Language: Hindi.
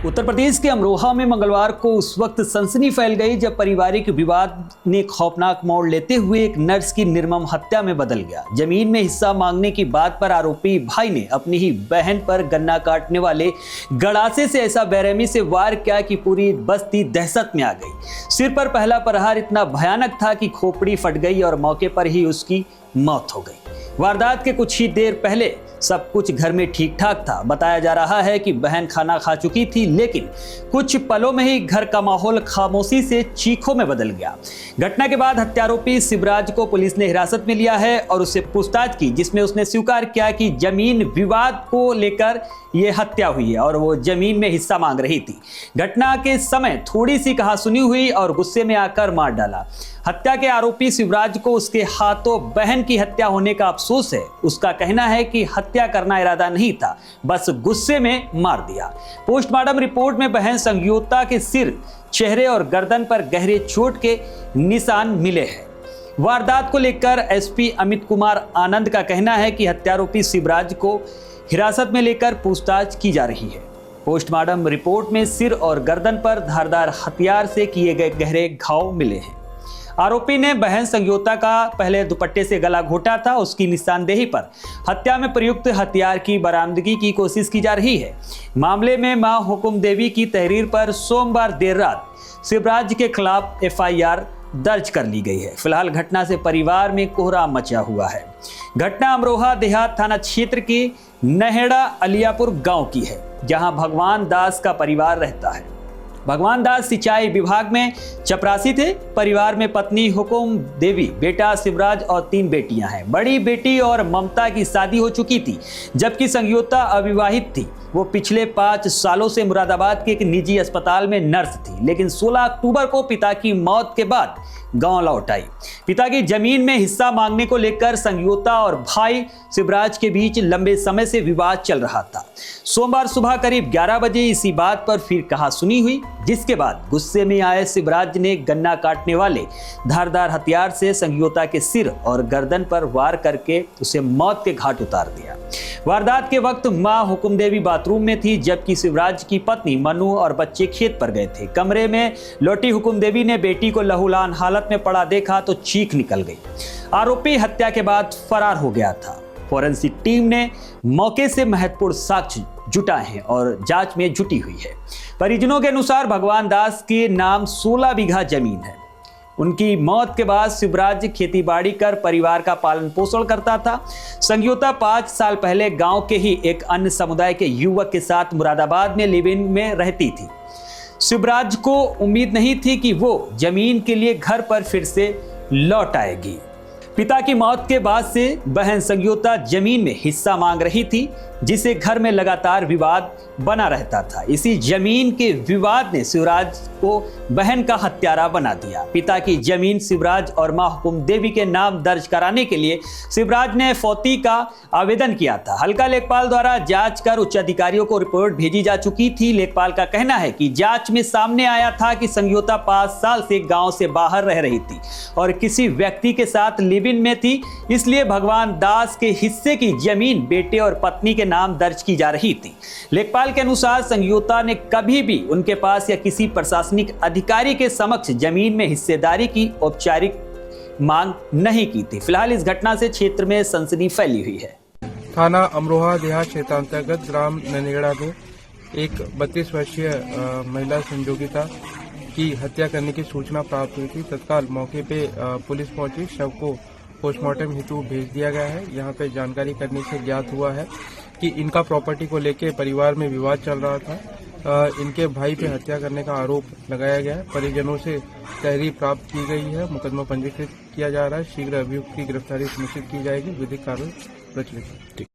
उत्तर प्रदेश के अमरोहा में मंगलवार को उस वक्त सनसनी फैल गई जब पारिवारिक विवाद ने खौफनाक मोड़ लेते हुए एक नर्स की निर्मम हत्या में बदल गया। जमीन में हिस्सा मांगने की बात पर आरोपी भाई ने अपनी ही बहन पर गन्ना काटने वाले गड़ासे से ऐसा बेरहमी से वार किया कि पूरी बस्ती दहशत में आ गई। सिर पर पहला प्रहार इतना भयानक था कि खोपड़ी फट गई और मौके पर ही उसकी मौत हो गई। वारदात के कुछ ही देर पहले सब कुछ घर में ठीक ठाक था। बताया जा रहा है कि बहन खाना खा चुकी थी, लेकिन कुछ पलों में ही घर का माहौल खामोशी से चीखों में बदल गया। घटना के बाद हत्यारोपी शिवराज को पुलिस ने हिरासत में लिया है और उससे पूछताछ की, जिसमें उसने स्वीकार किया कि जमीन विवाद को लेकर यह हत्या हुई है और वो जमीन में हिस्सा मांग रही थी। घटना के समय थोड़ी सी कहासुनी हुई और गुस्से में आकर मार डाला। हत्या के आरोपी शिवराज को उसके हाथों बहन की हत्या होने का अफसोस है। उसका कहना है कि हत्या करना इरादा नहीं था, बस गुस्से में मार दिया। पोस्टमार्टम रिपोर्ट में बहन संगीता के सिर, चेहरे और गर्दन पर गहरे चोट के निशान मिले हैं। वारदात को लेकर एसपी अमित कुमार आनंद का कहना है कि हत्यारोपी शिवराज को हिरासत में लेकर पूछताछ की जा रही है। पोस्टमार्टम रिपोर्ट में सिर और गर्दन पर धारदार हथियार से किए गए गहरे घाव मिले हैं। आरोपी ने बहन संगीता का पहले दुपट्टे से गला घोटा था। उसकी निशानदेही पर हत्या में प्रयुक्त हथियार की बरामदगी की कोशिश की जा रही है। मामले में मां हुकुम देवी की तहरीर पर सोमवार देर रात शिवराज के खिलाफ एफआईआर दर्ज कर ली गई है। फिलहाल घटना से परिवार में कोहराम मचा हुआ है। घटना अमरोहा देहात थाना क्षेत्र के नहेड़ा अलियापुर गांव की है, जहां भगवान दास का परिवार रहता है। भगवान दास सिंचाई विभाग में चपरासी थे। परिवार में पत्नी हुकुम देवी, बेटा शिवराज और 3 बेटियां हैं। बड़ी बेटी और ममता की शादी हो चुकी थी, जबकि संगीता अविवाहित थी। वो पिछले 5 सालों से मुरादाबाद के एक निजी अस्पताल में नर्स थी, लेकिन 16 अक्टूबर को पिता की मौत के बाद गांव लौट आई। पिता की जमीन में हिस्सा मांगने को लेकर संगीता और भाई शिवराज के बीच लंबे समय से विवाद चल रहा था। सोमवार सुबह करीब 11 बजे इसी बात पर फिर कहासुनी हुई, जिसके बाद गुस्से में आए शिवराज ने गन्ना काटने वाले धारदार हथियार से संगीता के सिर और गर्दन पर वार करके उसे मौत के घाट उतार दिया। वारदात के वक्त मां हुकुम देवी बाथरूम में थी, जबकि शिवराज की पत्नी मनु और बच्चे खेत पर गए थे। कमरे में लौटी हुकुम देवी ने बेटी को लहूलुहान हालत में पड़ा देखा तो चीख निकल गई। आरोपी हत्या के बाद फरार हो गया था। फोरेंसिक टीम ने मौके से महत्वपूर्ण साक्ष्य जुटाए हैं और जांच में जुटी हुई है। परिजनों के अनुसार भगवान दास के नाम 16 बीघा जमीन है। उनकी मौत के बाद शिवराज खेतीबाड़ी कर परिवार का पालन पोषण करता था। संगीता 5 साल पहले गांव के ही एक अन्य समुदाय के युवक के साथ मुरादाबाद में लिव इन में रहती थी। शिवराज को उम्मीद नहीं थी कि वो जमीन के लिए घर पर फिर से लौट आएगी। पिता की मौत के बाद से बहन संगीता जमीन में हिस्सा मांग रही थी, जिसे घर में लगातार विवाद बना रहता था। इसी जमीन के विवाद ने शिवराज को बहन का हत्यारा बना दिया। पिता की जमीन शिवराज और मां हुकुम देवी के नाम दर्ज कराने के लिए शिवराज ने फौती का आवेदन किया था। हल्का लेखपाल द्वारा जांच कर उच्च अधिकारियों को रिपोर्ट भेजी जा चुकी थी। लेखपाल का कहना है कि जांच में सामने आया था कि संगीता 5 साल से गांव से बाहर रह रही थी और किसी व्यक्ति के साथ लिव इन में थी, इसलिए भगवान दास के हिस्से की जमीन बेटे और पत्नी के नाम दर्ज की जा रही थी। लेखपाल के अनुसार संगीता ने कभी भी उनके पास या किसी प्रशासनिक अधिकारी के समक्ष जमीन में हिस्सेदारी की औपचारिक मांग नहीं की थी। फिलहाल इस घटना से क्षेत्र में सनसनी फैली हुई है। थाना अमरोहा देहात क्षेत्र अंतर्गत ग्राम ननेगड़ा में एक 32 वर्षीय महिला संजोगिता की हत्या करने की सूचना प्राप्त हुई थी। तत्काल मौके पे पुलिस पहुंची, शव को पोस्टमार्टम हेतु भेज दिया गया है। यहाँ पे जानकारी करने से ज्ञात हुआ है कि इनका प्रॉपर्टी को लेकर परिवार में विवाद चल रहा था। इनके भाई पे हत्या करने का आरोप लगाया गया है। परिजनों से तहरीर प्राप्त की गई है। मुकदमा पंजीकृत किया जा रहा है। शीघ्र अभियुक्त की गिरफ्तारी सुनिश्चित की जाएगी। विधिक कार्रवाई प्रचलित है।